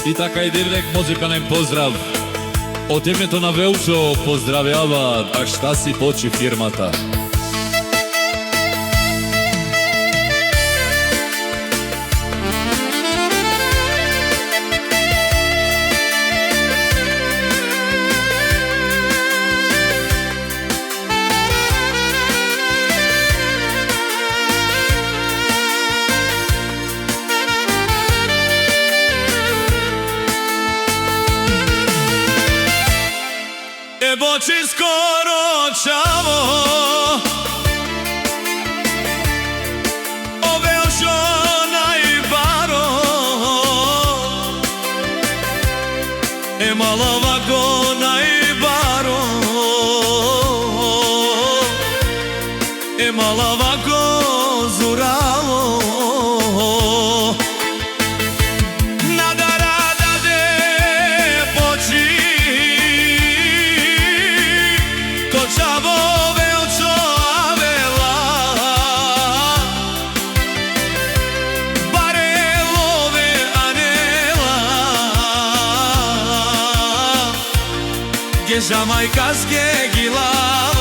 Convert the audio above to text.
И така и директ музикален поздрав од името на Велчо поздравява, а шта си почи фирмата. Boči skoro čavo ove ošona i baro malo vagona i baro malo vago zuralo Čavo Velčo avela Barelove anela Ge žamajkaske gila